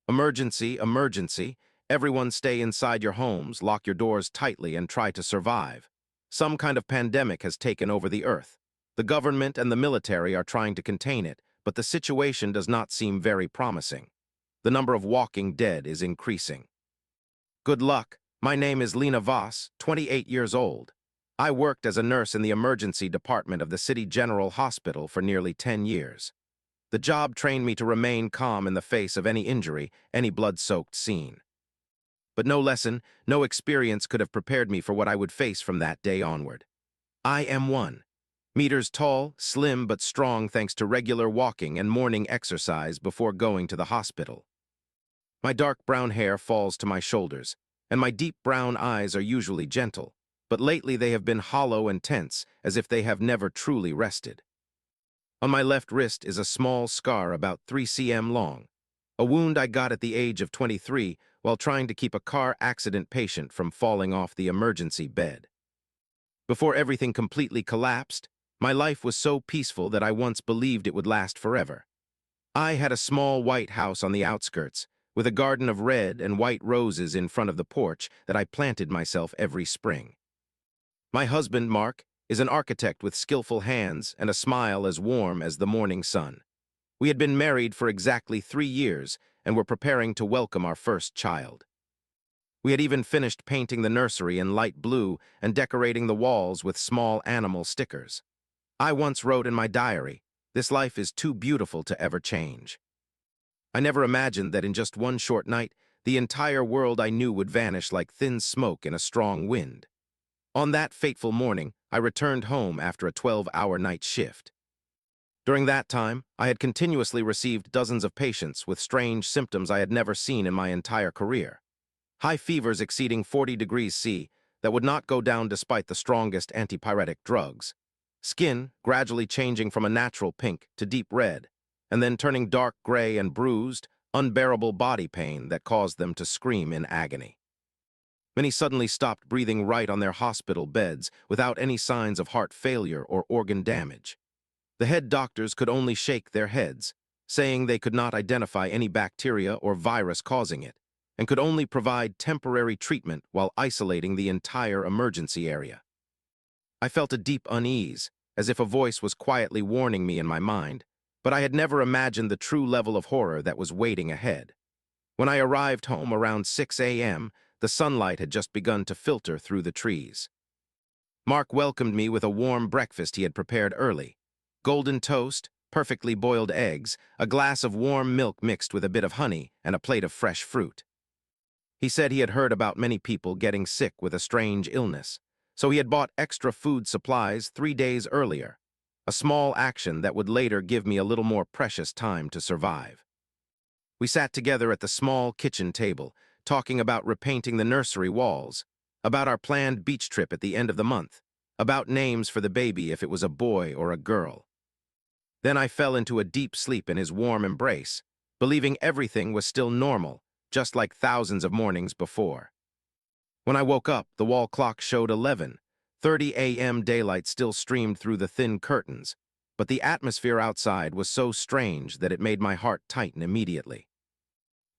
Emergency, emergency. Everyone stay inside your homes, lock your doors tightly, and try to survive. Some kind of pandemic has taken over the earth. The government and the military are trying to contain it, but the situation does not seem very promising. The number of walking dead is increasing. Good luck. My name is Lena Voss, 28 years old. I worked as a nurse in the emergency department of the City General Hospital for nearly 10 years. The job trained me to remain calm in the face of any injury, any blood-soaked scene. But no lesson, no experience could have prepared me for what I would face from that day onward. I am 1 meters tall, slim but strong thanks to regular walking and morning exercise before going to the hospital. My dark brown hair falls to my shoulders, and my deep brown eyes are usually gentle, but lately they have been hollow and tense, as if they have never truly rested. On my left wrist is a small scar about 3 cm long, a wound I got at the age of 23 while trying to keep a car accident patient from falling off the emergency bed. Before everything completely collapsed, my life was so peaceful that I once believed it would last forever. I had a small white house on the outskirts, with a garden of red and white roses in front of the porch that I planted myself every spring. My husband, Mark, is an architect with skillful hands and a smile as warm as the morning sun. We had been married for exactly 3 years and were preparing to welcome our first child. We had even finished painting the nursery in light blue and decorating the walls with small animal stickers. I once wrote in my diary, "This life is too beautiful to ever change." I never imagined that in just one short night, the entire world I knew would vanish like thin smoke in a strong wind. On that fateful morning, I returned home after a 12-hour night shift. During that time, I had continuously received dozens of patients with strange symptoms I had never seen in my entire career. High fevers exceeding 40 degrees C that would not go down despite the strongest antipyretic drugs. Skin gradually changing from a natural pink to deep red, and then turning dark gray and bruised, unbearable body pain that caused them to scream in agony. Many suddenly stopped breathing right on their hospital beds without any signs of heart failure or organ damage. The head doctors could only shake their heads, saying they could not identify any bacteria or virus causing it, and could only provide temporary treatment while isolating the entire emergency area. I felt a deep unease, as if a voice was quietly warning me in my mind, but I had never imagined the true level of horror that was waiting ahead. When I arrived home around 6 a.m., the sunlight had just begun to filter through the trees. Mark welcomed me with a warm breakfast he had prepared early: golden toast, perfectly boiled eggs, a glass of warm milk mixed with a bit of honey, and a plate of fresh fruit. He said he had heard about many people getting sick with a strange illness, so he had bought extra food supplies 3 days earlier, a small action that would later give me a little more precious time to survive. We sat together at the small kitchen table, talking about repainting the nursery walls, about our planned beach trip at the end of the month, about names for the baby if it was a boy or a girl. Then I fell into a deep sleep in his warm embrace, believing everything was still normal, just like thousands of mornings before. When I woke up, the wall clock showed 11:30 a.m. Daylight still streamed through the thin curtains, but the atmosphere outside was so strange that it made my heart tighten immediately.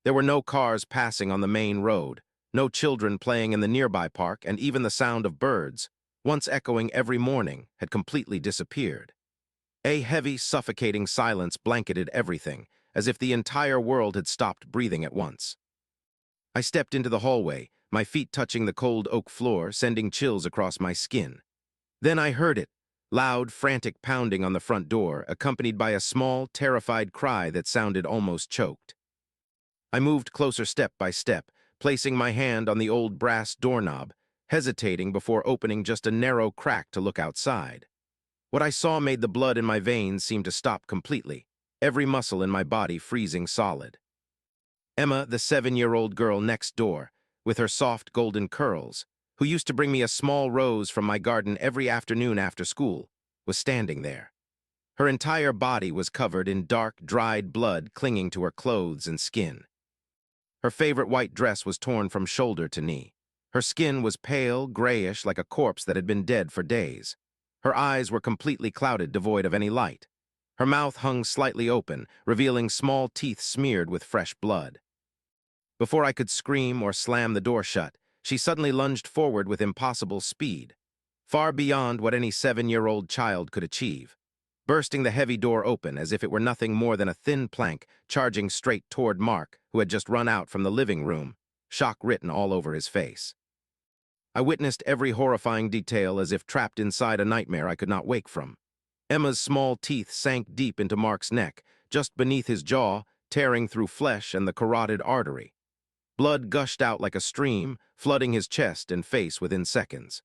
There were no cars passing on the main road, no children playing in the nearby park, and even the sound of birds, once echoing every morning, had completely disappeared. A heavy, suffocating silence blanketed everything, as if the entire world had stopped breathing at once. I stepped into the hallway, my feet touching the cold oak floor, sending chills across my skin. Then I heard it, loud, frantic pounding on the front door, accompanied by a small, terrified cry that sounded almost choked. I moved closer step by step, placing my hand on the old brass doorknob, hesitating before opening just a narrow crack to look outside. What I saw made the blood in my veins seem to stop completely, every muscle in my body freezing solid. Emma, the 7-year-old girl next door, with her soft golden curls, who used to bring me a small rose from my garden every afternoon after school, was standing there. Her entire body was covered in dark, dried blood clinging to her clothes and skin. Her favorite white dress was torn from shoulder to knee. Her skin was pale, grayish, like a corpse that had been dead for days. Her eyes were completely clouded, devoid of any light. Her mouth hung slightly open, revealing small teeth smeared with fresh blood. Before I could scream or slam the door shut, she suddenly lunged forward with impossible speed, far beyond what any 7-year-old child could achieve, bursting the heavy door open as if it were nothing more than a thin plank, charging straight toward Mark, who had just run out from the living room, shock written all over his face. I witnessed every horrifying detail as if trapped inside a nightmare I could not wake from. Emma's small teeth sank deep into Mark's neck, just beneath his jaw, tearing through flesh and the carotid artery. Blood gushed out like a stream, flooding his chest and face within seconds.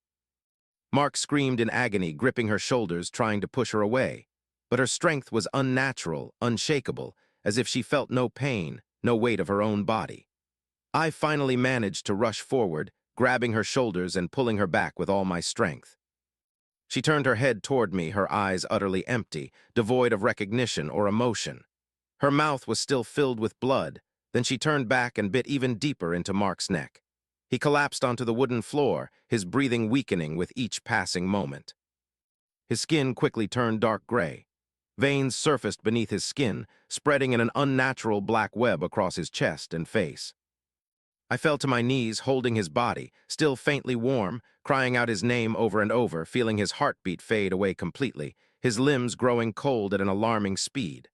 Mark screamed in agony, gripping her shoulders, trying to push her away. But her strength was unnatural, unshakable, as if she felt no pain, no weight of her own body. I finally managed to rush forward, grabbing her shoulders and pulling her back with all my strength. She turned her head toward me, her eyes utterly empty, devoid of recognition or emotion. Her mouth was still filled with blood. Then she turned back and bit even deeper into Mark's neck. He collapsed onto the wooden floor, his breathing weakening with each passing moment. His skin quickly turned dark gray. Veins surfaced beneath his skin, spreading in an unnatural black web across his chest and face. I fell to my knees, holding his body, still faintly warm, crying out his name over and over, feeling his heartbeat fade away completely, his limbs growing cold at an alarming speed.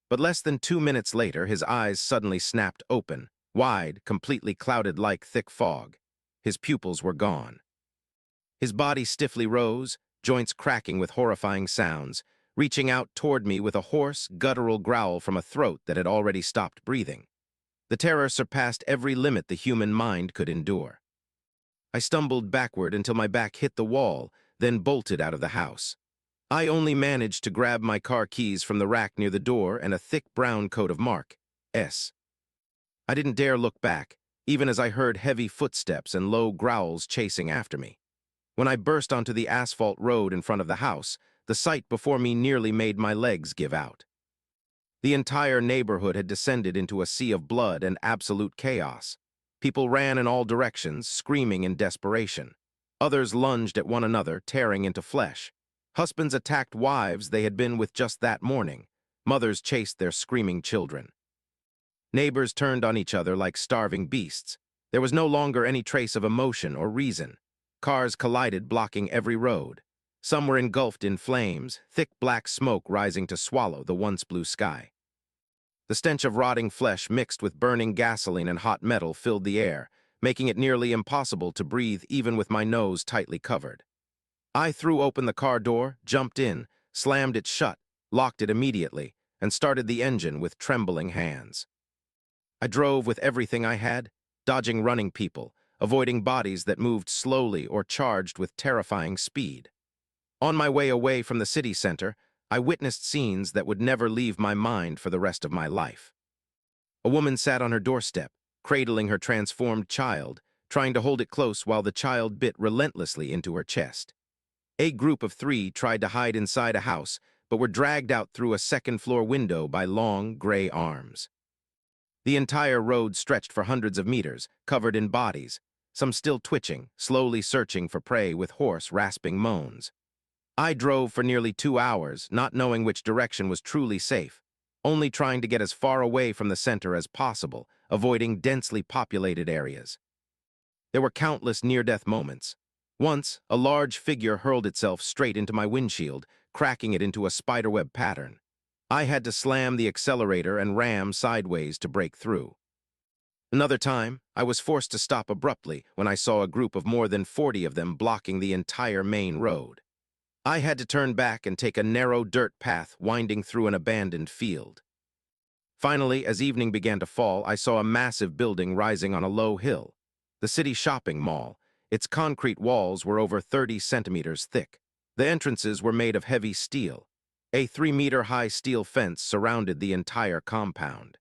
But less than 2 minutes later, his eyes suddenly snapped open, wide, completely clouded like thick fog. His pupils were gone. His body stiffly rose, joints cracking with horrifying sounds, reaching out toward me with a hoarse, guttural growl from a throat that had already stopped breathing. The terror surpassed every limit the human mind could endure. I stumbled backward until my back hit the wall, then bolted out of the house. I only managed to grab my car keys from the rack near the door and a thick brown coat of Mark's. I didn't dare look back, even as I heard heavy footsteps and low growls chasing after me. When I burst onto the asphalt road in front of the house, the sight before me nearly made my legs give out. The entire neighborhood had descended into a sea of blood and absolute chaos. People ran in all directions, screaming in desperation. Others lunged at one another, tearing into flesh. Husbands attacked wives they had been with just that morning. Mothers chased their screaming children. Neighbors turned on each other like starving beasts. There was no longer any trace of emotion or reason. Cars collided, blocking every road. Some were engulfed in flames, thick black smoke rising to swallow the once blue sky. The stench of rotting flesh mixed with burning gasoline and hot metal filled the air, making it nearly impossible to breathe even with my nose tightly covered. I threw open the car door, jumped in, slammed it shut, locked it immediately, and started the engine with trembling hands. I drove with everything I had, dodging running people, avoiding bodies that moved slowly or charged with terrifying speed. On my way away from the city center, I witnessed scenes that would never leave my mind for the rest of my life. A woman sat on her doorstep, cradling her transformed child, trying to hold it close while the child bit relentlessly into her chest. A group of 3 tried to hide inside a house, but were dragged out through a second-floor window by long, gray arms. The entire road stretched for hundreds of meters, covered in bodies, some still twitching, slowly searching for prey with hoarse, rasping moans. I drove for nearly 2 hours, not knowing which direction was truly safe, only trying to get as far away from the center as possible, avoiding densely populated areas. There were countless near-death moments. Once, a large figure hurled itself straight into my windshield, cracking it into a spiderweb pattern. I had to slam the accelerator and ram sideways to break through. Another time, I was forced to stop abruptly when I saw a group of more than 40 of them blocking the entire main road. I had to turn back and take a narrow dirt path winding through an abandoned field. Finally, as evening began to fall, I saw a massive building rising on a low hill. The city shopping mall. Its concrete walls were over 30 centimeters thick. The entrances were made of heavy steel. A 3-meter-high steel fence surrounded the entire compound.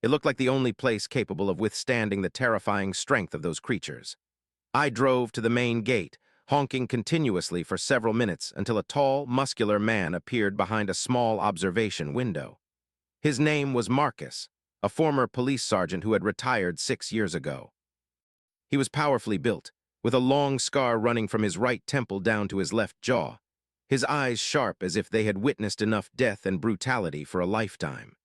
It looked like the only place capable of withstanding the terrifying strength of those creatures. I drove to the main gate, honking continuously for several minutes until a tall, muscular man appeared behind a small observation window. His name was Marcus, a former police sergeant who had retired 6 years ago. He was powerfully built, with a long scar running from his right temple down to his left jaw, his eyes sharp as if they had witnessed enough death and brutality for a lifetime.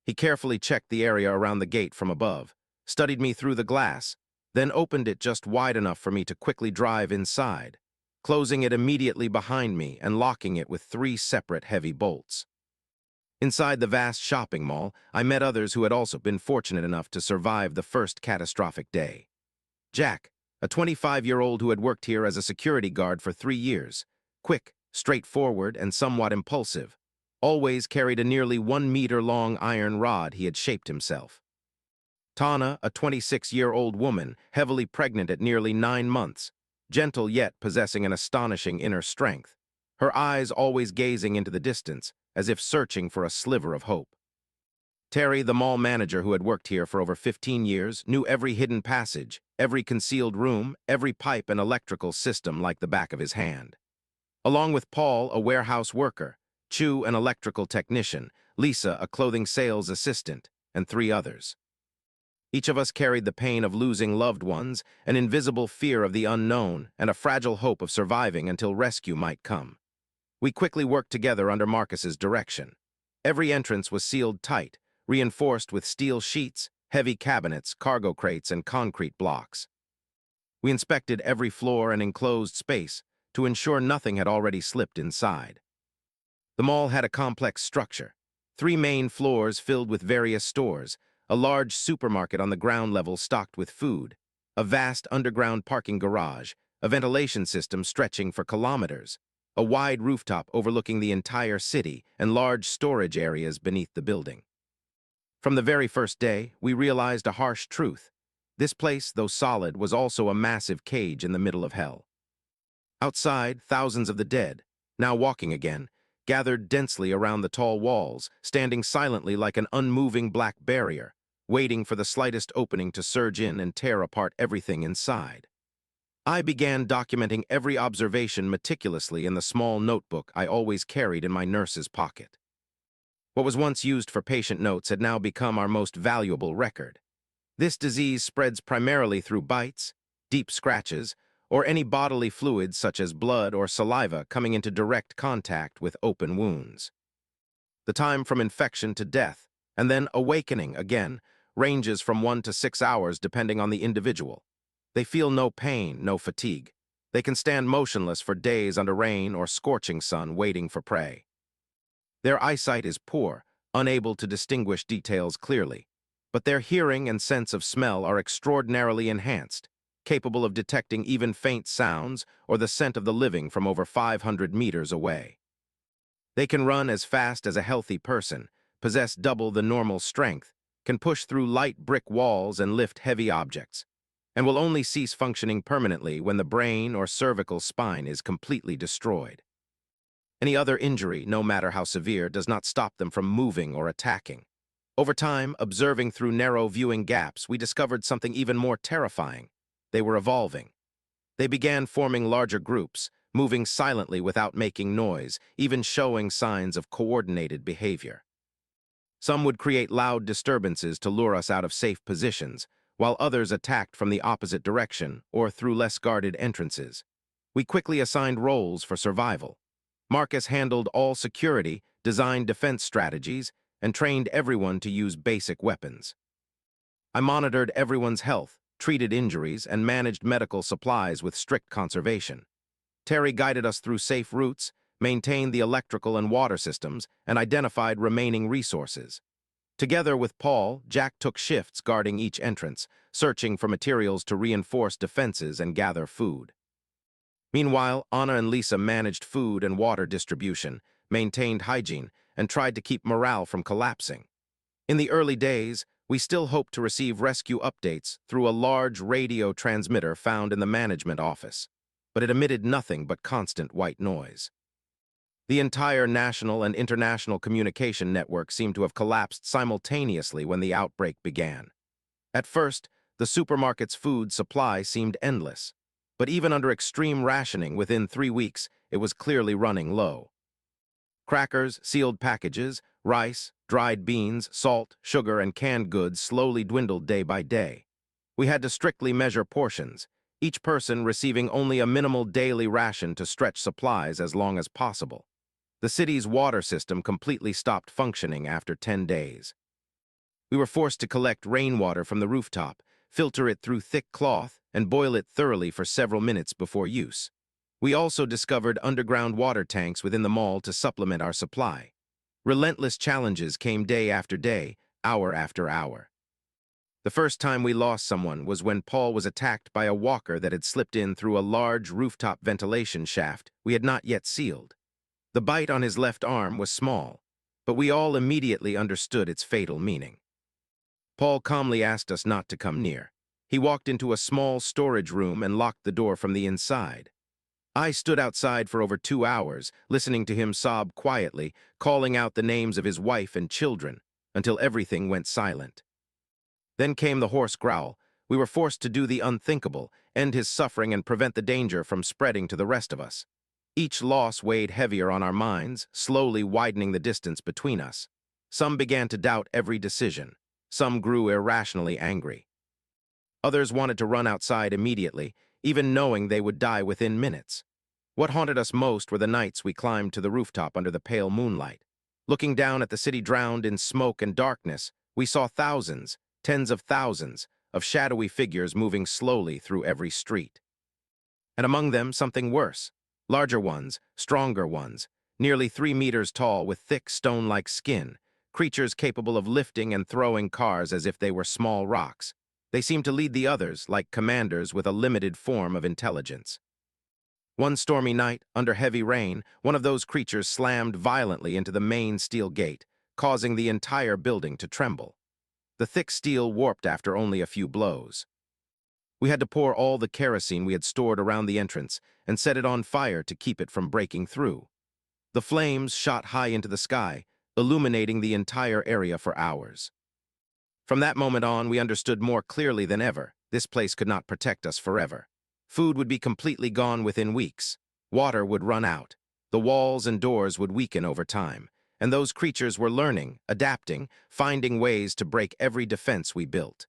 He carefully checked the area around the gate from above, studied me through the glass, then opened it just wide enough for me to quickly drive inside, closing it immediately behind me and locking it with 3 separate heavy bolts. Inside the vast shopping mall, I met others who had also been fortunate enough to survive the first catastrophic day. Jack, a 25-year-old who had worked here as a security guard for 3 years, quick, straightforward, and somewhat impulsive, always carried a nearly 1-meter-long iron rod he had shaped himself. Tana, a 26-year-old woman, heavily pregnant at nearly 9 months, gentle yet possessing an astonishing inner strength, her eyes always gazing into the distance, as if searching for a sliver of hope. Terry, the mall manager who had worked here for over 15 years, knew every hidden passage, every concealed room, every pipe and electrical system like the back of his hand. Along with Paul, a warehouse worker, Chu, an electrical technician, Lisa, a clothing sales assistant, and 3 others. Each of us carried the pain of losing loved ones, an invisible fear of the unknown, and a fragile hope of surviving until rescue might come. We quickly worked together under Marcus's direction. Every entrance was sealed tight, reinforced with steel sheets, heavy cabinets, cargo crates, and concrete blocks. We inspected every floor and enclosed space to ensure nothing had already slipped inside. The mall had a complex structure, 3 main floors filled with various stores, a large supermarket on the ground level stocked with food, a vast underground parking garage, a ventilation system stretching for kilometers, a wide rooftop overlooking the entire city, and large storage areas beneath the building. From the very first day, we realized a harsh truth. This place, though solid, was also a massive cage in the middle of hell. Outside, thousands of the dead, now walking again, gathered densely around the tall walls, standing silently like an unmoving black barrier, waiting for the slightest opening to surge in and tear apart everything inside. I began documenting every observation meticulously in the small notebook I always carried in my nurse's pocket. What was once used for patient notes had now become our most valuable record. This disease spreads primarily through bites, deep scratches, or any bodily fluids such as blood or saliva coming into direct contact with open wounds. The time from infection to death, and then awakening again, ranges from 1 to 6 hours depending on the individual. They feel no pain, no fatigue. They can stand motionless for days under rain or scorching sun waiting for prey. Their eyesight is poor, unable to distinguish details clearly, but their hearing and sense of smell are extraordinarily enhanced, capable of detecting even faint sounds or the scent of the living from over 500 meters away. They can run as fast as a healthy person, possess double the normal strength, can push through light brick walls and lift heavy objects, and will only cease functioning permanently when the brain or cervical spine is completely destroyed. Any other injury, no matter how severe, does not stop them from moving or attacking. Over time, observing through narrow viewing gaps, we discovered something even more terrifying. They were evolving. They began forming larger groups, moving silently without making noise, even showing signs of coordinated behavior. Some would create loud disturbances to lure us out of safe positions, while others attacked from the opposite direction or through less guarded entrances. We quickly assigned roles for survival. Marcus handled all security, designed defense strategies, and trained everyone to use basic weapons. I monitored everyone's health, treated injuries, and managed medical supplies with strict conservation. Terry guided us through safe routes, maintained the electrical and water systems, and identified remaining resources. Together with Paul, Jack took shifts guarding each entrance, searching for materials to reinforce defenses and gather food. Meanwhile, Anna and Lisa managed food and water distribution, maintained hygiene, and tried to keep morale from collapsing. In the early days, we still hoped to receive rescue updates through a large radio transmitter found in the management office, but it emitted nothing but constant white noise. The entire national and international communication network seemed to have collapsed simultaneously when the outbreak began. At first, the supermarket's food supply seemed endless, but even under extreme rationing within 3 weeks, it was clearly running low. Crackers, sealed packages, rice, dried beans, salt, sugar, and canned goods slowly dwindled day by day. We had to strictly measure portions, each person receiving only a minimal daily ration to stretch supplies as long as possible. The city's water system completely stopped functioning after 10 days. We were forced to collect rainwater from the rooftop, filter it through thick cloth, and boil it thoroughly for several minutes before use. We also discovered underground water tanks within the mall to supplement our supply. Relentless challenges came day after day, hour after hour. The first time we lost someone was when Paul was attacked by a walker that had slipped in through a large rooftop ventilation shaft we had not yet sealed. The bite on his left arm was small, but we all immediately understood its fatal meaning. Paul calmly asked us not to come near. He walked into a small storage room and locked the door from the inside. I stood outside for over 2 hours, listening to him sob quietly, calling out the names of his wife and children, until everything went silent. Then came the hoarse growl. We were forced to do the unthinkable, end his suffering and prevent the danger from spreading to the rest of us. Each loss weighed heavier on our minds, slowly widening the distance between us. Some began to doubt every decision. Some grew irrationally angry. Others wanted to run outside immediately, even knowing they would die within minutes. What haunted us most were the nights we climbed to the rooftop under the pale moonlight. Looking down at the city drowned in smoke and darkness, we saw thousands, tens of thousands, of shadowy figures moving slowly through every street. And among them, something worse. Larger ones, stronger ones, nearly 3 meters tall with thick stone-like skin, creatures capable of lifting and throwing cars as if they were small rocks. They seemed to lead the others, like commanders with a limited form of intelligence. One stormy night, under heavy rain, one of those creatures slammed violently into the main steel gate, causing the entire building to tremble. The thick steel warped after only a few blows. We had to pour all the kerosene we had stored around the entrance and set it on fire to keep it from breaking through. The flames shot high into the sky, illuminating the entire area for hours. From that moment on, we understood more clearly than ever, this place could not protect us forever. Food would be completely gone within weeks. Water would run out. The walls and doors would weaken over time. And those creatures were learning, adapting, finding ways to break every defense we built.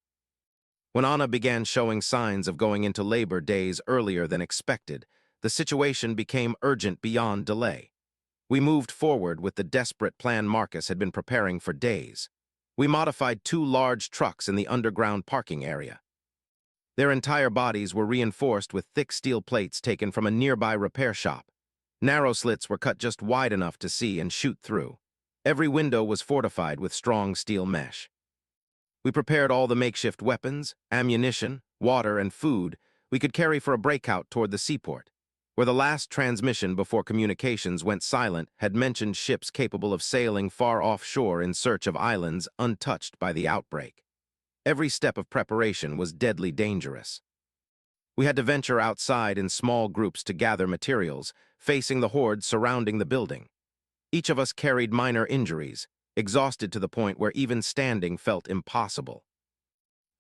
When Anna began showing signs of going into labor days earlier than expected, the situation became urgent beyond delay. We moved forward with the desperate plan Marcus had been preparing for days. We modified 2 large trucks in the underground parking area. Their entire bodies were reinforced with thick steel plates taken from a nearby repair shop. Narrow slits were cut just wide enough to see and shoot through. Every window was fortified with strong steel mesh. We prepared all the makeshift weapons, ammunition, water, and food we could carry for a breakout toward the seaport, where the last transmission before communications went silent had mentioned ships capable of sailing far offshore in search of islands untouched by the outbreak. Every step of preparation was deadly dangerous. We had to venture outside in small groups to gather materials, facing the horde surrounding the building. Each of us carried minor injuries, exhausted to the point where even standing felt impossible.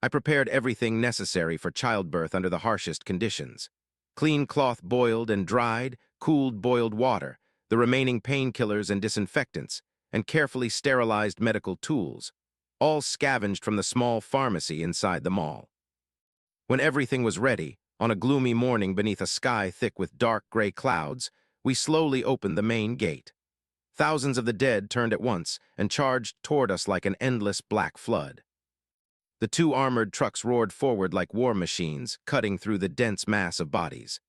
I prepared everything necessary for childbirth under the harshest conditions. Clean cloth boiled and dried, cooled boiled water, the remaining painkillers and disinfectants, and carefully sterilized medical tools, all scavenged from the small pharmacy inside the mall. When everything was ready, on a gloomy morning beneath a sky thick with dark gray clouds, we slowly opened the main gate. Thousands of the dead turned at once and charged toward us like an endless black flood. The 2 armored trucks roared forward like war machines, cutting through the dense mass of bodies.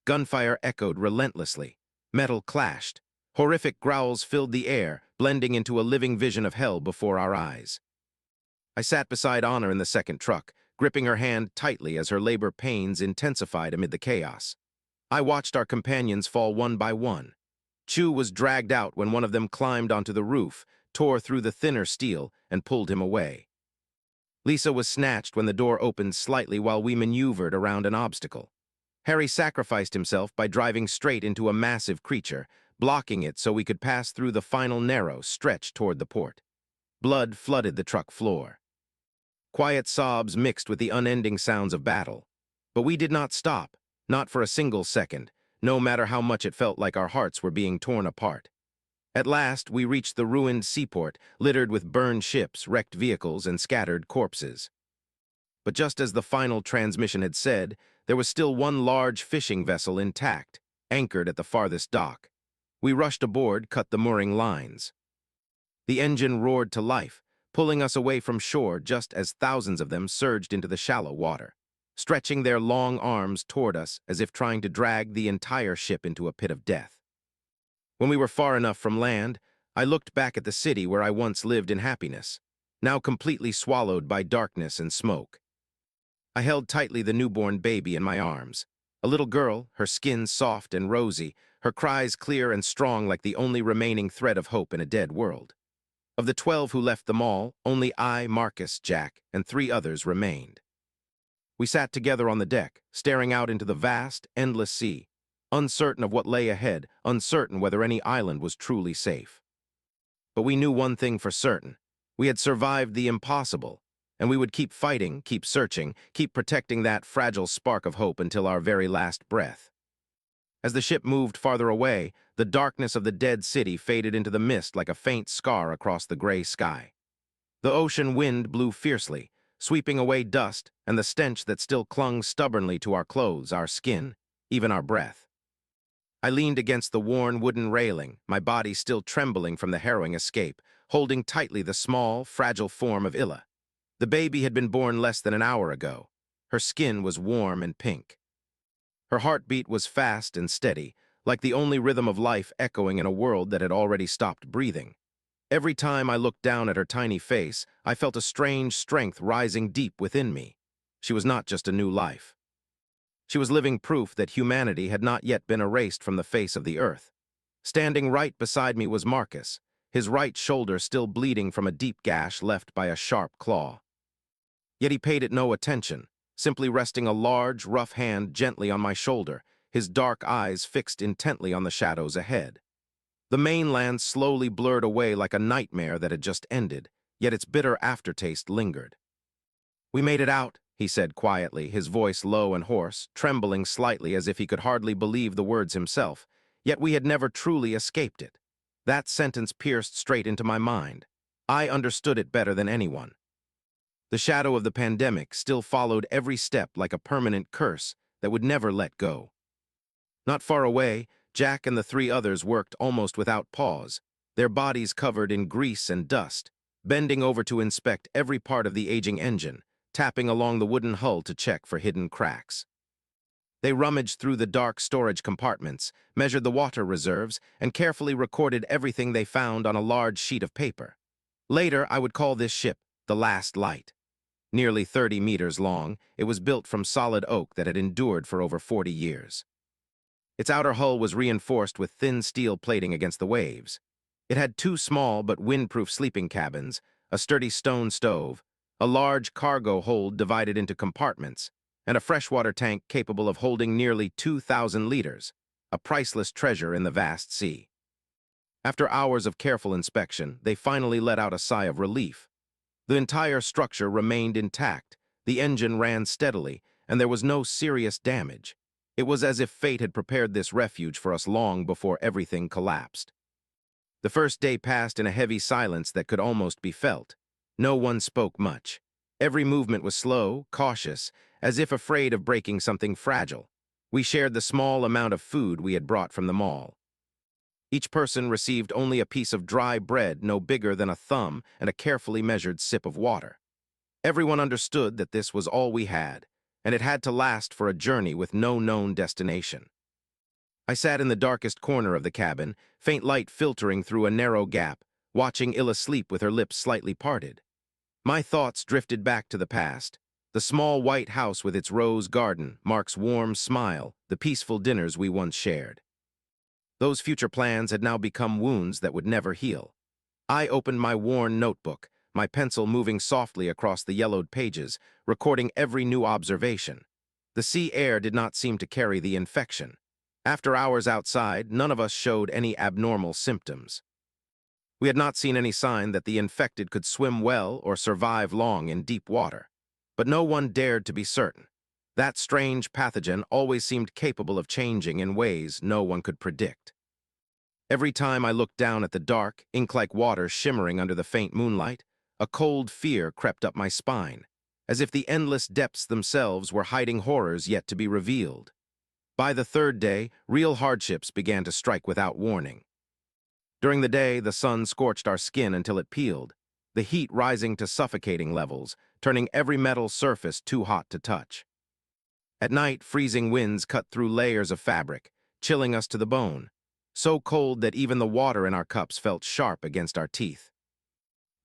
Gunfire echoed relentlessly. Metal clashed. Horrific growls filled the air, blending into a living vision of hell before our eyes. I sat beside Anna in the second truck, gripping her hand tightly as her labor pains intensified amid the chaos. I watched our companions fall one by one. Chu was dragged out when one of them climbed onto the roof, tore through the thinner steel, and pulled him away. Lisa was snatched when the door opened slightly while we maneuvered around an obstacle. Harry sacrificed himself by driving straight into a massive creature, blocking it so we could pass through the final narrow stretch toward the port. Blood flooded the truck floor. Quiet sobs mixed with the unending sounds of battle. But we did not stop, not for a single second, no matter how much it felt like our hearts were being torn apart. At last, we reached the ruined seaport, littered with burned ships, wrecked vehicles, and scattered corpses. But just as the final transmission had said, there was still one large fishing vessel intact, anchored at the farthest dock. We rushed aboard, cut the mooring lines. The engine roared to life, pulling us away from shore just as thousands of them surged into the shallow water, stretching their long arms toward us as if trying to drag the entire ship into a pit of death. When we were far enough from land, I looked back at the city where I once lived in happiness, now completely swallowed by darkness and smoke. I held tightly the newborn baby in my arms. A little girl, her skin soft and rosy, her cries clear and strong like the only remaining thread of hope in a dead world. Of the 12 who left the mall, only I, Marcus, Jack, and 3 others remained. We sat together on the deck, staring out into the vast, endless sea, uncertain of what lay ahead, uncertain whether any island was truly safe. But we knew one thing for certain. We had survived the impossible, and we would keep fighting, keep searching, keep protecting that fragile spark of hope until our very last breath. As the ship moved farther away, the darkness of the dead city faded into the mist like a faint scar across the gray sky. The ocean wind blew fiercely, sweeping away dust and the stench that still clung stubbornly to our clothes, our skin, even our breath. I leaned against the worn wooden railing, my body still trembling from the harrowing escape, holding tightly the small, fragile form of Illa. The baby had been born less than an hour ago. Her skin was warm and pink. Her heartbeat was fast and steady, like the only rhythm of life echoing in a world that had already stopped breathing. Every time I looked down at her tiny face, I felt a strange strength rising deep within me. She was not just a new life. She was living proof that humanity had not yet been erased from the face of the earth. Standing right beside me was Marcus, his right shoulder still bleeding from a deep gash left by a sharp claw. Yet he paid it no attention, simply resting a large, rough hand gently on my shoulder, his dark eyes fixed intently on the shadows ahead. The mainland slowly blurred away like a nightmare that had just ended, yet its bitter aftertaste lingered. "We made it out," he said quietly, his voice low and hoarse, trembling slightly as if he could hardly believe the words himself, yet we had never truly escaped it. That sentence pierced straight into my mind. I understood it better than anyone. The shadow of the pandemic still followed every step like a permanent curse that would never let go. Not far away, Jack and the 3 others worked almost without pause, their bodies covered in grease and dust, bending over to inspect every part of the aging engine, tapping along the wooden hull to check for hidden cracks. They rummaged through the dark storage compartments, measured the water reserves, and carefully recorded everything they found on a large sheet of paper. Later, I would call this ship the Last Light. Nearly 30 meters long, it was built from solid oak that had endured for over 40 years. Its outer hull was reinforced with thin steel plating against the waves. It had 2 small but windproof sleeping cabins, a sturdy stone stove, a large cargo hold divided into compartments, and a freshwater tank capable of holding nearly 2,000 liters, a priceless treasure in the vast sea. After hours of careful inspection, they finally let out a sigh of relief. The entire structure remained intact, the engine ran steadily, and there was no serious damage. It was as if fate had prepared this refuge for us long before everything collapsed. The first day passed in a heavy silence that could almost be felt. No one spoke much. Every movement was slow, cautious, as if afraid of breaking something fragile. We shared the small amount of food we had brought from the mall. Each person received only a piece of dry bread no bigger than a thumb and a carefully measured sip of water. Everyone understood that this was all we had, and it had to last for a journey with no known destination. I sat in the darkest corner of the cabin, faint light filtering through a narrow gap, watching Illa sleep with her lips slightly parted. My thoughts drifted back to the past. The small white house with its rose garden, Mark's warm smile, the peaceful dinners we once shared. Those future plans had now become wounds that would never heal. I opened my worn notebook, my pencil moving softly across the yellowed pages, recording every new observation. The sea air did not seem to carry the infection. After hours outside, none of us showed any abnormal symptoms. We had not seen any sign that the infected could swim well or survive long in deep water. But no one dared to be certain. That strange pathogen always seemed capable of changing in ways no one could predict. Every time I looked down at the dark, ink-like water shimmering under the faint moonlight, a cold fear crept up my spine, as if the endless depths themselves were hiding horrors yet to be revealed. By the 3rd day, real hardships began to strike without warning. During the day, the sun scorched our skin until it peeled. the heat rising to suffocating levels, turning every metal surface too hot to touch. At night, freezing winds cut through layers of fabric, chilling us to the bone, so cold that even the water in our cups felt sharp against our teeth.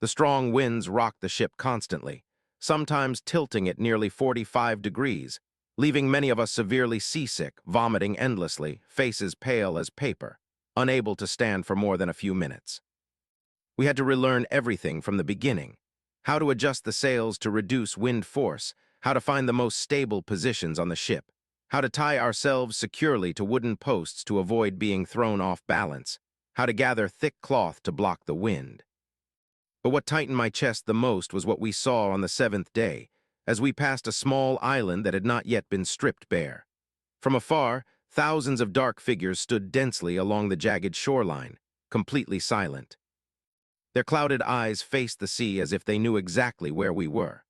The strong winds rocked the ship constantly, sometimes tilting it nearly 45 degrees, leaving many of us severely seasick, vomiting endlessly, faces pale as paper, unable to stand for more than a few minutes. We had to relearn everything from the beginning: how to adjust the sails to reduce wind force, how to find the most stable positions on the ship, how to tie ourselves securely to wooden posts to avoid being thrown off balance, how to gather thick cloth to block the wind. But what tightened my chest the most was what we saw on the seventh day, as we passed a small island that had not yet been stripped bare. From afar, thousands of dark figures stood densely along the jagged shoreline, completely silent. Their clouded eyes faced the sea as if they knew exactly where we were.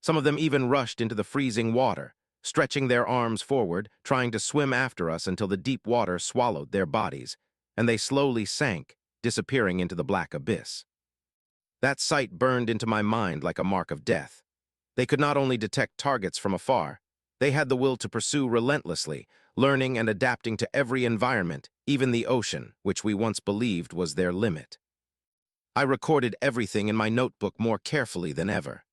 Some of them even rushed into the freezing water, stretching their arms forward, trying to swim after us until the deep water swallowed their bodies, and they slowly sank, disappearing into the black abyss. That sight burned into my mind like a mark of death. They could not only detect targets from afar, they had the will to pursue relentlessly, learning and adapting to every environment, even the ocean, which we once believed was their limit. I recorded everything in my notebook more carefully than ever.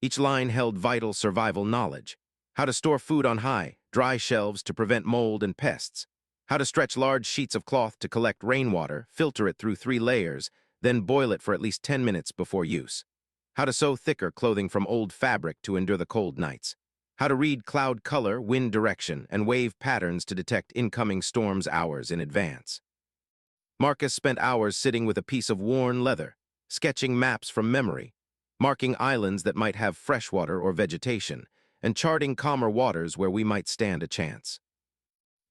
Each line held vital survival knowledge: how to store food on high, dry shelves to prevent mold and pests, how to stretch large sheets of cloth to collect rainwater, filter it through 3 layers, then boil it for at least 10 minutes before use, how to sew thicker clothing from old fabric to endure the cold nights, how to read cloud color, wind direction, and wave patterns to detect incoming storms hours in advance. Marcus spent hours sitting with a piece of worn leather, sketching maps from memory, marking islands that might have freshwater or vegetation, and charting calmer waters where we might stand a chance.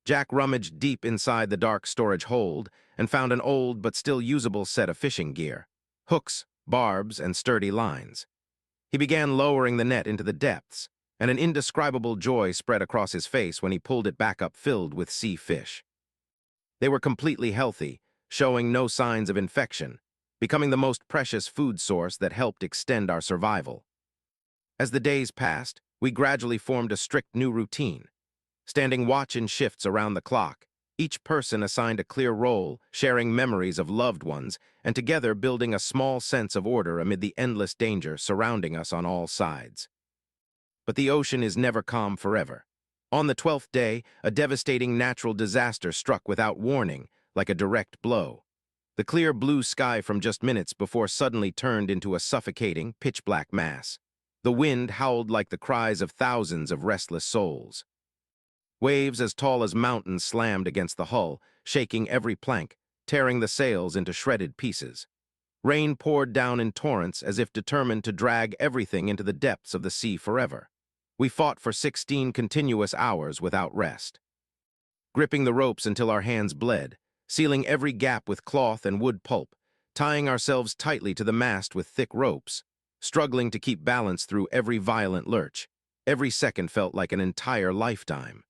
Jack rummaged deep inside the dark storage hold and found an old but still usable set of fishing gear: hooks, barbs, and sturdy lines. He began lowering the net into the depths, and an indescribable joy spread across his face when he pulled it back up filled with sea fish. They were completely healthy, showing no signs of infection, becoming the most precious food source that helped extend our survival. As the days passed, we gradually formed a strict new routine, standing watch in shifts around the clock, each person assigned a clear role, sharing memories of loved ones, and together building a small sense of order amid the endless danger surrounding us on all sides. But the ocean is never calm forever. On the 12th day, a devastating natural disaster struck without warning, like a direct blow. The clear blue sky from just minutes before suddenly turned into a suffocating, pitch-black mass. The wind howled like the cries of thousands of restless souls. Waves as tall as mountains slammed against the hull, shaking every plank, tearing the sails into shredded pieces. Rain poured down in torrents as if determined to drag everything into the depths of the sea forever. We fought for 16 continuous hours without rest, gripping the ropes until our hands bled, sealing every gap with cloth and wood pulp, tying ourselves tightly to the mast with thick ropes, struggling to keep balance through every violent lurch. Every second felt like an entire lifetime.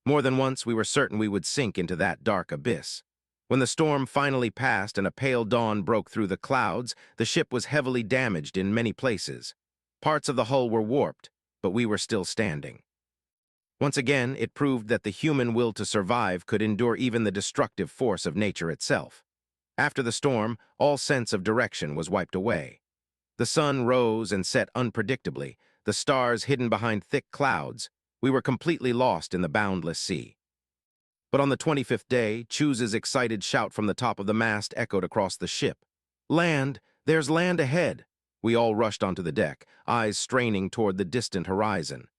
More than once, we were certain we would sink into that dark abyss. When the storm finally passed and a pale dawn broke through the clouds, the ship was heavily damaged in many places. Parts of the hull were warped, but we were still standing. Once again, it proved that the human will to survive could endure even the destructive force of nature itself. After the storm, all sense of direction was wiped away. The sun rose and set unpredictably, the stars hidden behind thick clouds. We were completely lost in the boundless sea. But on the 25th day, Chuse's excited shout from the top of the mast echoed across the ship. "Land! There's land ahead!" We all rushed onto the deck, eyes straining toward the distant horizon.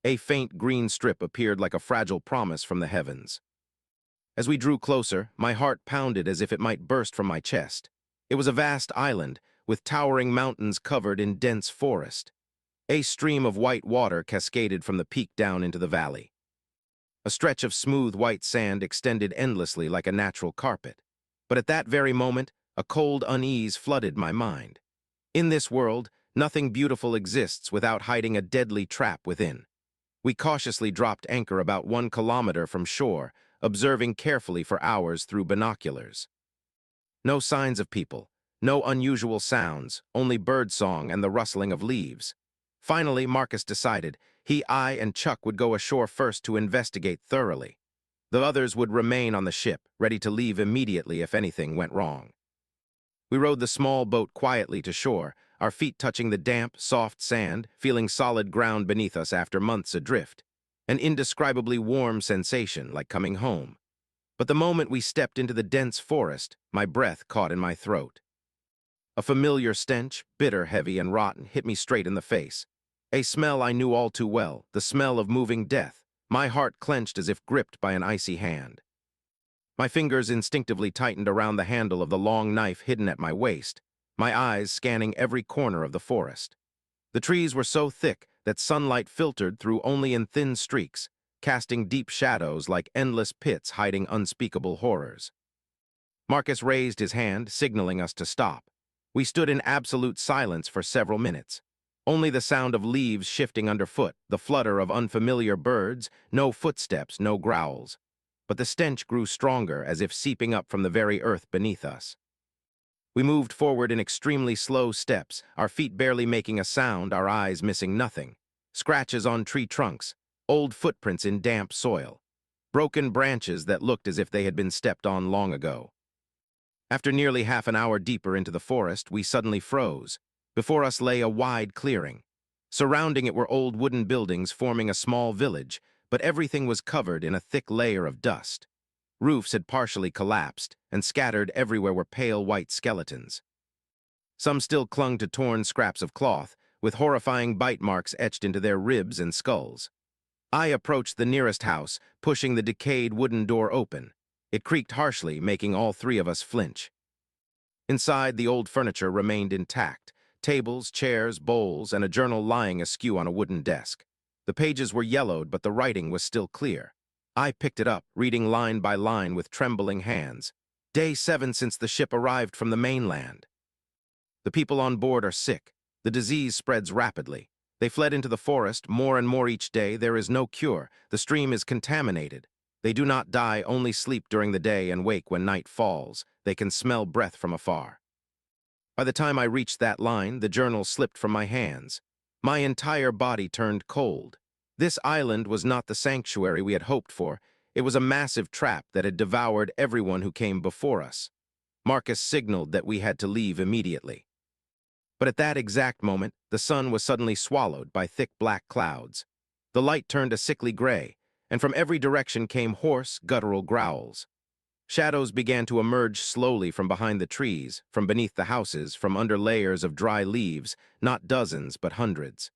A faint green strip appeared like a fragile promise from the heavens. As we drew closer, my heart pounded as if it might burst from my chest. It was a vast island, with towering mountains covered in dense forest. A stream of white water cascaded from the peak down into the valley. A stretch of smooth white sand extended endlessly like a natural carpet. But at that very moment, a cold unease flooded my mind. In this world, nothing beautiful exists without hiding a deadly trap within. We cautiously dropped anchor about 1 kilometer from shore, observing carefully for hours through binoculars. No signs of people, No unusual sounds, only birdsong and the rustling of leaves. Finally, Marcus decided I, and Chuck would go ashore first to investigate thoroughly. The others would remain on the ship, ready to leave immediately if anything went wrong. We rowed the small boat quietly to shore, our feet touching the damp, soft sand, feeling solid ground beneath us after months adrift. An indescribably warm sensation, like coming home. But the moment we stepped into the dense forest, my breath caught in my throat. A familiar stench, bitter, heavy, and rotten, hit me straight in the face. A smell I knew all too well, the smell of moving death. My heart clenched as if gripped by an icy hand. My fingers instinctively tightened around the handle of the long knife hidden at my waist, my eyes scanning every corner of the forest. The trees were so thick that sunlight filtered through only in thin streaks, casting deep shadows like endless pits hiding unspeakable horrors. Marcus raised his hand, signaling us to stop. We stood in absolute silence for several minutes. Only the sound of leaves shifting underfoot, the flutter of unfamiliar birds, no footsteps, no growls. But the stench grew stronger, as if seeping up from the very earth beneath us. We moved forward in extremely slow steps, our feet barely making a sound, our eyes missing nothing. Scratches on tree trunks, old footprints in damp soil, broken branches that looked as if they had been stepped on long ago. After nearly half an hour deeper into the forest, we suddenly froze. Before us lay a wide clearing. Surrounding it were old wooden buildings forming a small village, but everything was covered in a thick layer of dust. Roofs had partially collapsed, and scattered everywhere were pale white skeletons. Some still clung to torn scraps of cloth, with horrifying bite marks etched into their ribs and skulls. I approached the nearest house, pushing the decayed wooden door open. It creaked harshly, making all three of us flinch. Inside, the old furniture remained intact. Tables, chairs, bowls, and a journal lying askew on a wooden desk. The pages were yellowed, but the writing was still clear. I picked it up, reading line by line with trembling hands. Day 7 since the ship arrived from the mainland. The people on board are sick. The disease spreads rapidly. They fled into the forest, more and more each day. There is no cure. The stream is contaminated. They do not die, only sleep during the day and wake when night falls. They can smell breath from afar. By the time I reached that line, the journal slipped from my hands. My entire body turned cold. This island was not the sanctuary we had hoped for. It was a massive trap that had devoured everyone who came before us. Marcus signaled that we had to leave immediately. But at that exact moment, the sun was suddenly swallowed by thick black clouds. The light turned a sickly gray, and from every direction came hoarse, guttural growls. Shadows began to emerge slowly from behind the trees, from beneath the houses, from under layers of dry leaves, not dozens but hundreds.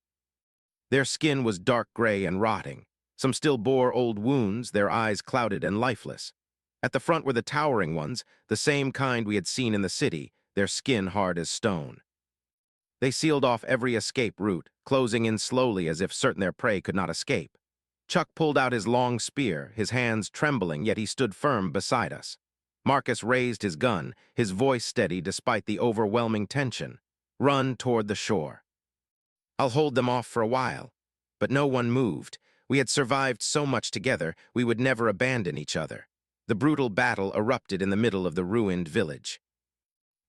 Their skin was dark gray and rotting. Some still bore old wounds, their eyes clouded and lifeless. At the front were the towering ones, the same kind we had seen in the city, their skin hard as stone. They sealed off every escape route, closing in slowly as if certain their prey could not escape. Chuck pulled out his long spear, his hands trembling, yet he stood firm beside us. Marcus raised his gun, his voice steady despite the overwhelming tension. Run toward the shore. I'll hold them off for a while. But no one moved. We had survived so much together, we would never abandon each other. The brutal battle erupted in the middle of the ruined village.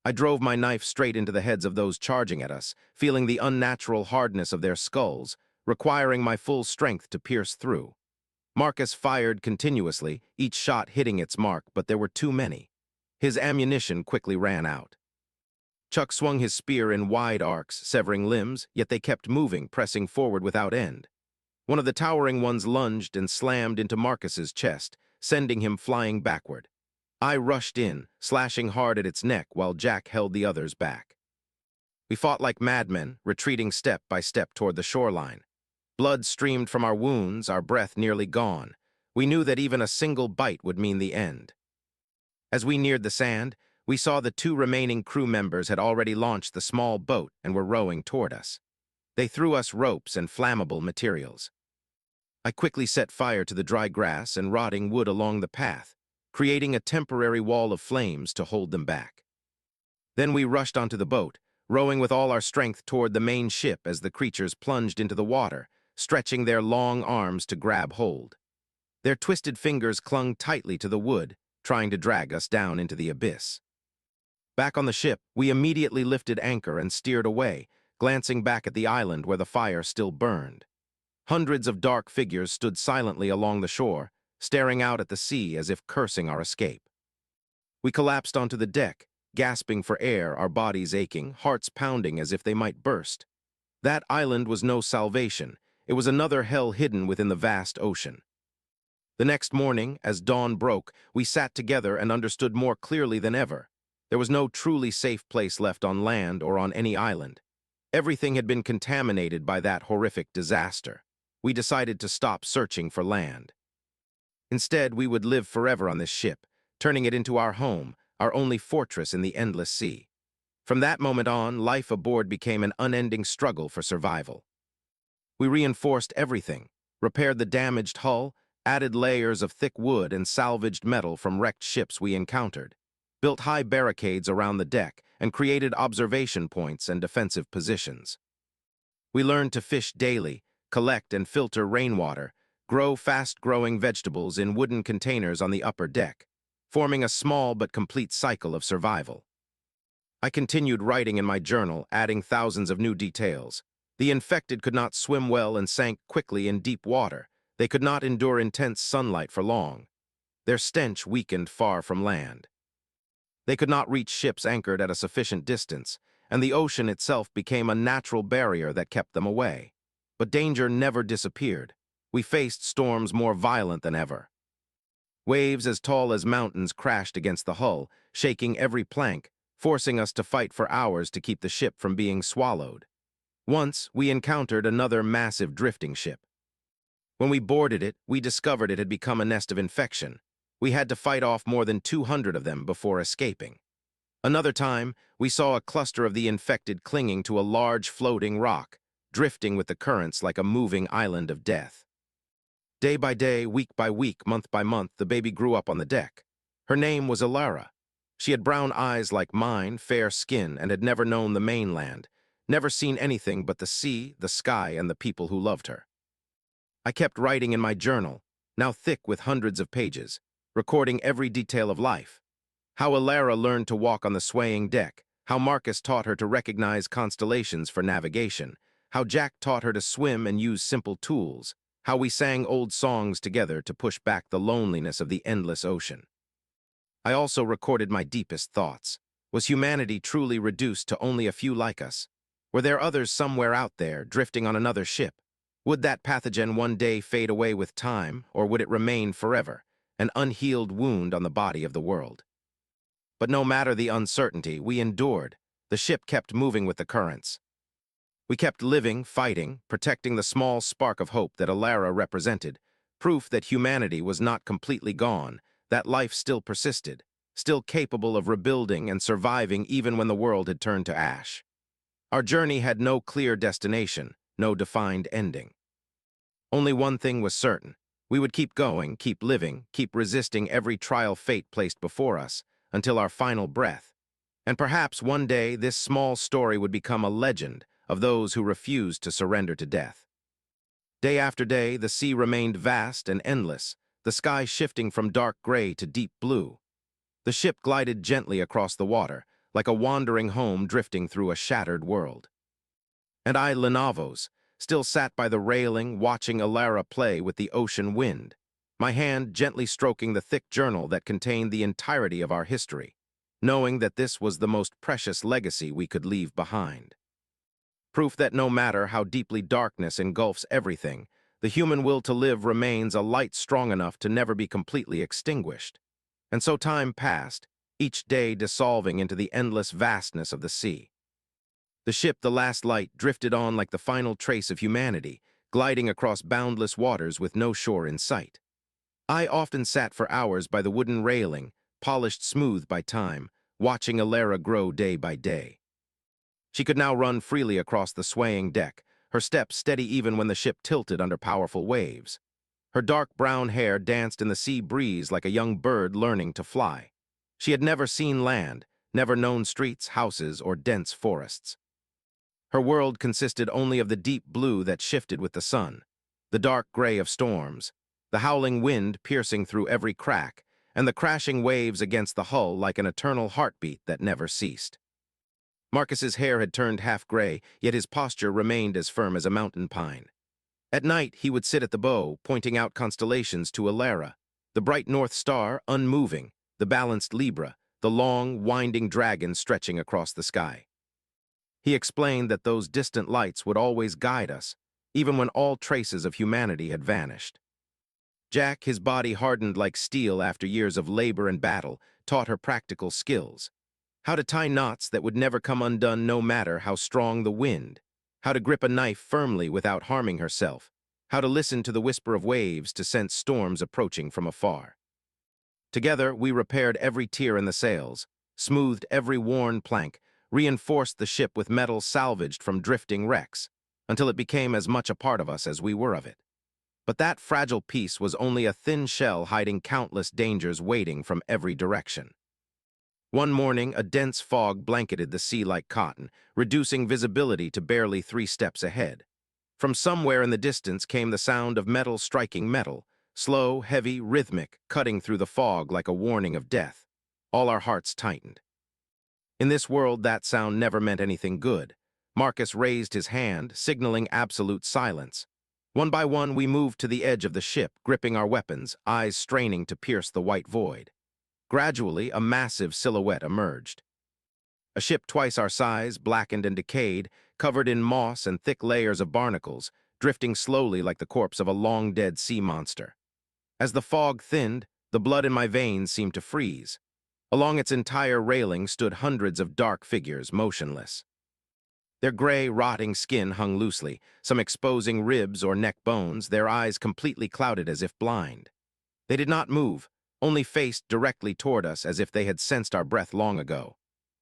I drove my knife straight into the heads of those charging at us, feeling the unnatural hardness of their skulls, requiring my full strength to pierce through. Marcus fired continuously, each shot hitting its mark, but there were too many. His ammunition quickly ran out. Chuck swung his spear in wide arcs, severing limbs, yet they kept moving, pressing forward without end. One of the towering ones lunged and slammed into Marcus's chest, sending him flying backward. I rushed in, slashing hard at its neck while Jack held the others back. We fought like madmen, retreating step by step toward the shoreline. Blood streamed from our wounds, our breath nearly gone. We knew that even a single bite would mean the end. As we neared the sand, we saw the 2 remaining crew members had already launched the small boat and were rowing toward us. They threw us ropes and flammable materials. I quickly set fire to the dry grass and rotting wood along the path, creating a temporary wall of flames to hold them back. Then we rushed onto the boat, rowing with all our strength toward the main ship as the creatures plunged into the water, stretching their long arms to grab hold. Their twisted fingers clung tightly to the wood, trying to drag us down into the abyss. Back on the ship, we immediately lifted anchor and steered away, glancing back at the island where the fire still burned. Hundreds of dark figures stood silently along the shore, staring out at the sea as if cursing our escape. We collapsed onto the deck, gasping for air, our bodies aching, hearts pounding as if they might burst. That island was no salvation. It was another hell hidden within the vast ocean. The next morning, as dawn broke, we sat together and understood more clearly than ever. There was no truly safe place left on land or on any island. Everything had been contaminated by that horrific disaster. We decided to stop searching for land. Instead, we would live forever on this ship, turning it into our home, our only fortress in the endless sea. From that moment on, life aboard became an unending struggle for survival. We reinforced everything, repaired the damaged hull, added layers of thick wood and salvaged metal from wrecked ships we encountered, built high barricades around the deck, and created observation points and defensive positions. We learned to fish daily, collect and filter rainwater, grow fast-growing vegetables in wooden containers on the upper deck, forming a small but complete cycle of survival. I continued writing in my journal, adding thousands of new details. The infected could not swim well and sank quickly in deep water. They could not endure intense sunlight for long. Their stench weakened far from land. They could not reach ships anchored at a sufficient distance, and the ocean itself became a natural barrier that kept them away. But danger never disappeared. We faced storms more violent than ever. Waves as tall as mountains crashed against the hull, shaking every plank, forcing us to fight for hours to keep the ship from being swallowed. Once, we encountered another massive drifting ship. When we boarded it, we discovered it had become a nest of infection. We had to fight off more than 200 of them before escaping. Another time, we saw a cluster of the infected clinging to a large floating rock, drifting with the currents like a moving island of death. Day by day, week by week, month by month, the baby grew up on the deck. Her name was Alara. She had brown eyes like mine, fair skin, and had never known the mainland, never seen anything but the sea, the sky, and the people who loved her. I kept writing in my journal, now thick with hundreds of pages, recording every detail of life. How Alara learned to walk on the swaying deck, how Marcus taught her to recognize constellations for navigation, how Jack taught her to swim and use simple tools, how we sang old songs together to push back the loneliness of the endless ocean. I also recorded my deepest thoughts. Was humanity truly reduced to only a few like us? Were there others somewhere out there, drifting on another ship? Would that pathogen one day fade away with time, or would it remain forever, an unhealed wound on the body of the world? But no matter the uncertainty, we endured. The ship kept moving with the currents. We kept living, fighting, protecting the small spark of hope that Alara represented, proof that humanity was not completely gone, that life still persisted, still capable of rebuilding and surviving even when the world had turned to ash. Our journey had no clear destination, no defined ending. Only one thing was certain. We would keep going, keep living, keep resisting every trial fate placed before us, until our final breath. And perhaps one day this small story would become a legend of those who refused to surrender to death. Day after day, the sea remained vast and endless, the sky shifting from dark gray to deep blue. The ship glided gently across the water, like a wandering home drifting through a shattered world. And I, Lenavos, still sat by the railing watching Alara play with the ocean wind, my hand gently stroking the thick journal that contained the entirety of our history, knowing that this was the most precious legacy we could leave behind. Proof that no matter how deeply darkness engulfs everything, the human will to live remains a light strong enough to never be completely extinguished. And so time passed, each day dissolving into the endless vastness of the sea. The ship, the last light, drifted on like the final trace of humanity, gliding across boundless waters with no shore in sight. I often sat for hours by the wooden railing, polished smooth by time, watching Alara grow day by day. She could now run freely across the swaying deck, her steps steady even when the ship tilted under powerful waves. Her dark brown hair danced in the sea breeze like a young bird learning to fly. She had never seen land, never known streets, houses, or dense forests. Her world consisted only of the deep blue that shifted with the sun, the dark gray of storms, the howling wind piercing through every crack, and the crashing waves against the hull like an eternal heartbeat that never ceased. Marcus's hair had turned half gray, yet his posture remained as firm as a mountain pine. At night, he would sit at the bow, pointing out constellations to Alara, the bright North Star unmoving, the balanced Libra, the long, winding dragon stretching across the sky. He explained that those distant lights would always guide us, even when all traces of humanity had vanished. Jack, his body hardened like steel after years of labor and battle, taught her practical skills. How to tie knots that would never come undone no matter how strong the wind. How to grip a knife firmly without harming herself. How to listen to the whisper of waves to sense storms approaching from afar. Together, we repaired every tear in the sails, smoothed every worn plank, reinforced the ship with metal salvaged from drifting wrecks, until it became as much a part of us as we were of it. But that fragile piece was only a thin shell hiding countless dangers waiting from every direction. One morning, a dense fog blanketed the sea like cotton, reducing visibility to barely 3 steps ahead. From somewhere in the distance came the sound of metal striking metal, slow, heavy, rhythmic, cutting through the fog like a warning of death. All our hearts tightened. In this world, that sound never meant anything good. Marcus raised his hand, signaling absolute silence. One by one, we moved to the edge of the ship, gripping our weapons, eyes straining to pierce the white void. Gradually, a massive silhouette emerged. A ship twice our size, blackened and decayed, covered in moss and thick layers of barnacles, drifting slowly like the corpse of a long-dead sea monster. As the fog thinned, the blood in my veins seemed to freeze. Along its entire railing stood hundreds of dark figures, motionless. Their gray, rotting skin hung loosely, some exposing ribs or neck bones, their eyes completely clouded as if blind. They did not move, only faced directly toward us as if they had sensed our breath long ago.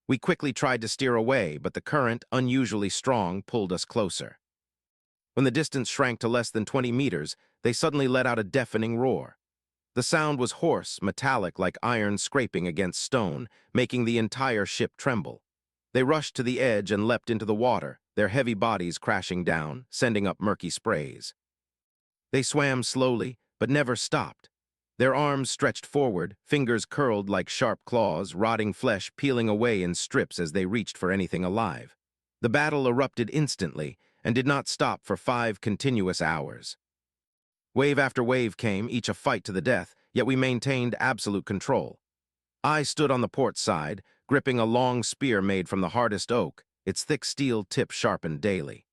We quickly tried to steer away, but the current, unusually strong, pulled us closer. When the distance shrank to less than 20 meters, they suddenly let out a deafening roar. The sound was hoarse, metallic like iron scraping against stone, making the entire ship tremble. They rushed to the edge and leapt into the water, their heavy bodies crashing down, sending up murky sprays. They swam slowly, but never stopped. Their arms stretched forward, fingers curled like sharp claws, rotting flesh peeling away in strips as they reached for anything alive. The battle erupted instantly and did not stop for 5 continuous hours. Wave after wave came, each a fight to the death, yet we maintained absolute control. I stood on the port side, gripping a long spear made from the hardest oak, its thick steel tip sharpened daily.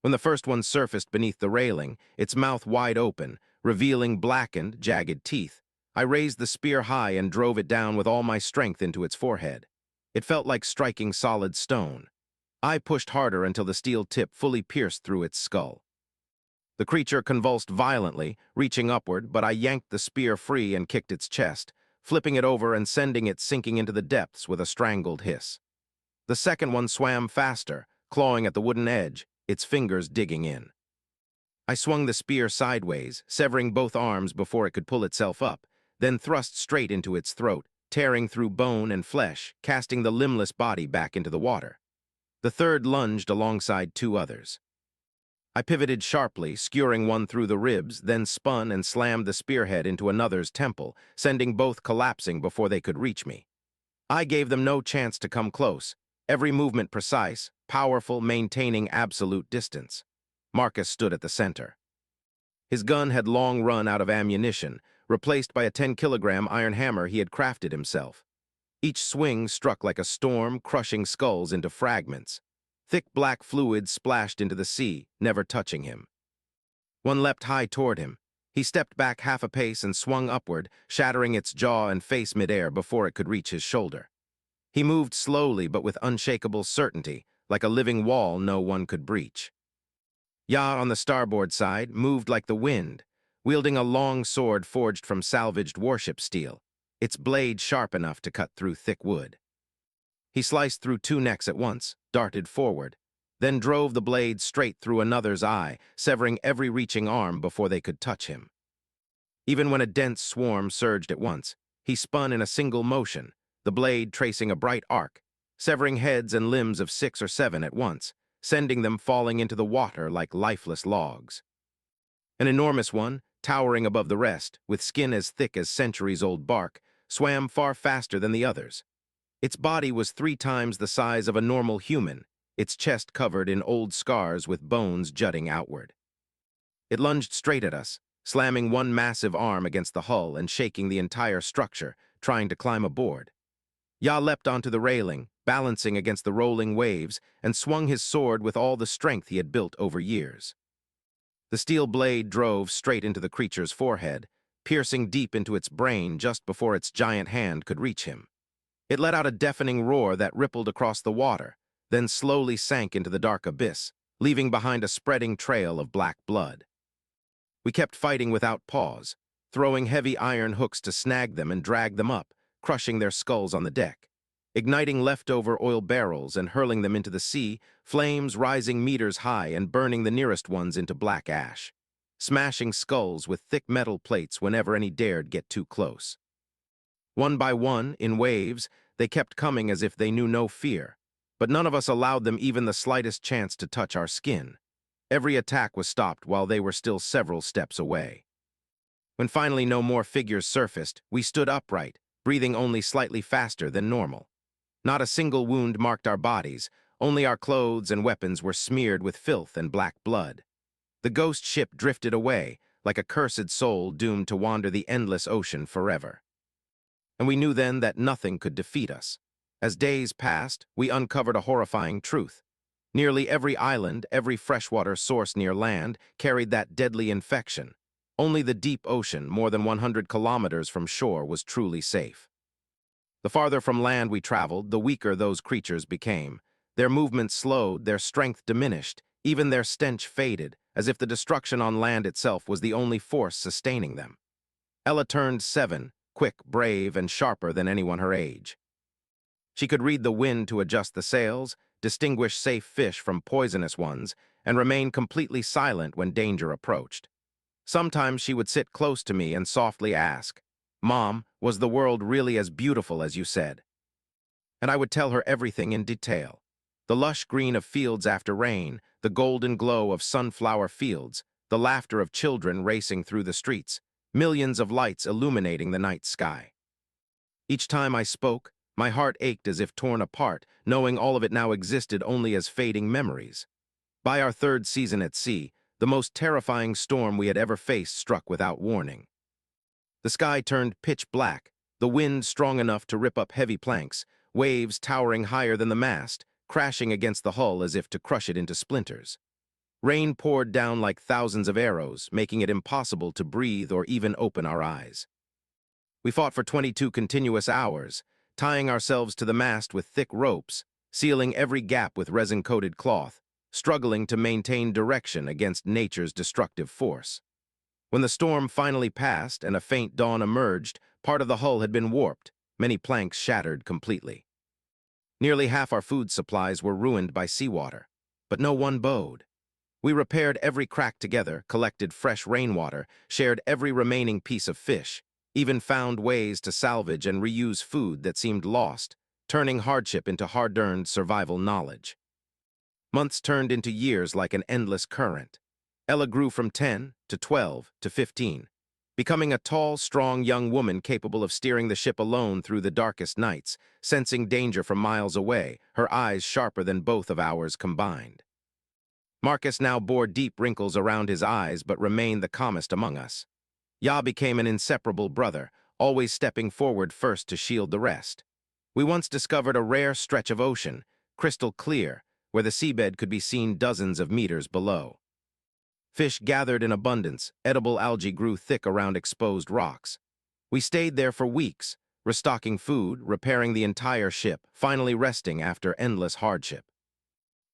When the first one surfaced beneath the railing, its mouth wide open, revealing blackened, jagged teeth, I raised the spear high and drove it down with all my strength into its forehead. It felt like striking solid stone. I pushed harder until the steel tip fully pierced through its skull. The creature convulsed violently, reaching upward, but I yanked the spear free and kicked its chest, flipping it over and sending it sinking into the depths with a strangled hiss. The second one swam faster, clawing at the wooden edge, its fingers digging in. I swung the spear sideways, severing both arms before it could pull itself up, then thrust straight into its throat, tearing through bone and flesh, casting the limbless body back into the water. The third lunged alongside 2 others. I pivoted sharply, skewering one through the ribs, then spun and slammed the spearhead into another's temple, sending both collapsing before they could reach me. I gave them no chance to come close, every movement precise, powerful, maintaining absolute distance. Marcus stood at the center. His gun had long run out of ammunition, replaced by a 10-kilogram iron hammer he had crafted himself. Each swing struck like a storm, crushing skulls into fragments. Thick black fluid splashed into the sea, never touching him. One leapt high toward him. He stepped back half a pace and swung upward, shattering its jaw and face midair before it could reach his shoulder. He moved slowly but with unshakable certainty, like a living wall no one could breach. Ya on the starboard side moved like the wind, wielding a long sword forged from salvaged warship steel, its blade sharp enough to cut through thick wood. He sliced through 2 necks at once, darted forward, then drove the blade straight through another's eye, severing every reaching arm before they could touch him. Even when a dense swarm surged at once, he spun in a single motion, the blade tracing a bright arc, severing heads and limbs of 6 or 7 at once, sending them falling into the water like lifeless logs. An enormous one, towering above the rest, with skin as thick as centuries-old bark, swam far faster than the others. Its body was 3 times the size of a normal human, its chest covered in old scars with bones jutting outward. It lunged straight at us, slamming one massive arm against the hull and shaking the entire structure, trying to climb aboard. Ya leapt onto the railing, balancing against the rolling waves, and swung his sword with all the strength he had built over years. The steel blade drove straight into the creature's forehead, piercing deep into its brain just before its giant hand could reach him. It let out a deafening roar that rippled across the water, then slowly sank into the dark abyss, leaving behind a spreading trail of black blood. We kept fighting without pause, throwing heavy iron hooks to snag them and drag them up, crushing their skulls on the deck, igniting leftover oil barrels and hurling them into the sea, flames rising meters high and burning the nearest ones into black ash, smashing skulls with thick metal plates whenever any dared get too close. One by one, in waves, they kept coming as if they knew no fear, but none of us allowed them even the slightest chance to touch our skin. Every attack was stopped while they were still several steps away. When finally no more figures surfaced, we stood upright, breathing only slightly faster than normal. Not a single wound marked our bodies, only our clothes and weapons were smeared with filth and black blood. The ghost ship drifted away, like a cursed soul doomed to wander the endless ocean forever. And we knew then that nothing could defeat us. As days passed, we uncovered a horrifying truth. Nearly every island, every freshwater source near land, carried that deadly infection. Only the deep ocean, more than 100 kilometers from shore, was truly safe. The farther from land we traveled, the weaker those creatures became. Their movement slowed, their strength diminished, even their stench faded, as if the destruction on land itself was the only force sustaining them. Ella turned 7, quick, brave, and sharper than anyone her age. She could read the wind to adjust the sails, distinguish safe fish from poisonous ones, and remain completely silent when danger approached. Sometimes she would sit close to me and softly ask, "Mom, was the world really as beautiful as you said?" And I would tell her everything in detail. The lush green of fields after rain, the golden glow of sunflower fields, the laughter of children racing through the streets, millions of lights illuminating the night sky. Each time I spoke, my heart ached as if torn apart, knowing all of it now existed only as fading memories. By our 3rd season at sea, the most terrifying storm we had ever faced struck without warning. The sky turned pitch black, the wind strong enough to rip up heavy planks, waves towering higher than the mast, crashing against the hull as if to crush it into splinters. Rain poured down like thousands of arrows, making it impossible to breathe or even open our eyes. We fought for 22 continuous hours, tying ourselves to the mast with thick ropes, sealing every gap with resin-coated cloth, struggling to maintain direction against nature's destructive force. When the storm finally passed and a faint dawn emerged, part of the hull had been warped, many planks shattered completely. Nearly half our food supplies were ruined by seawater, but no one bowed. We repaired every crack together, collected fresh rainwater, shared every remaining piece of fish, even found ways to salvage and reuse food that seemed lost, turning hardship into hard-earned survival knowledge. Months turned into years like an endless current. Ella grew from 10 to 12 to 15, becoming a tall, strong young woman capable of steering the ship alone through the darkest nights, sensing danger from miles away, her eyes sharper than both of ours combined. Marcus now bore deep wrinkles around his eyes but remained the calmest among us. Ya became an inseparable brother, always stepping forward first to shield the rest. We once discovered a rare stretch of ocean, crystal clear, where the seabed could be seen dozens of meters below. Fish gathered in abundance, edible algae grew thick around exposed rocks. We stayed there for weeks, restocking food, repairing the entire ship, finally resting after endless hardship.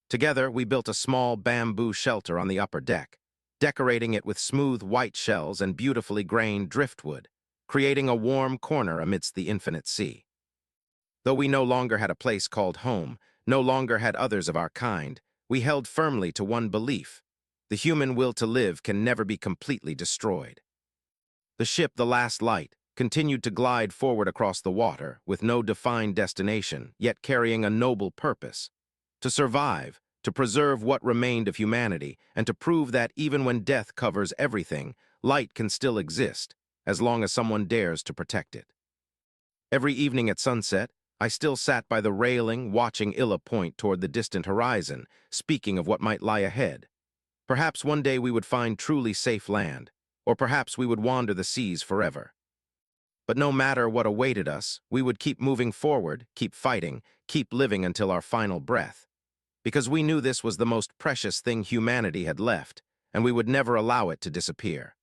Together, we built a small bamboo shelter on the upper deck, decorating it with smooth white shells and beautifully grained driftwood, creating a warm corner amidst the infinite sea. Though we no longer had a place called home, no longer had others of our kind, we held firmly to one belief: the human will to live can never be completely destroyed. The ship, the last light, continued to glide forward across the water, with no defined destination, yet carrying a noble purpose: to survive, to preserve what remained of humanity, and to prove that even when death covers everything, light can still exist, as long as someone dares to protect it. Every evening at sunset, I still sat by the railing, watching Illa point toward the distant horizon, speaking of what might lie ahead. Perhaps one day we would find truly safe land, or perhaps we would wander the seas forever. But no matter what awaited us, we would keep moving forward, keep fighting, keep living until our final breath. Because we knew this was the most precious thing humanity had left, and we would never allow it to disappear.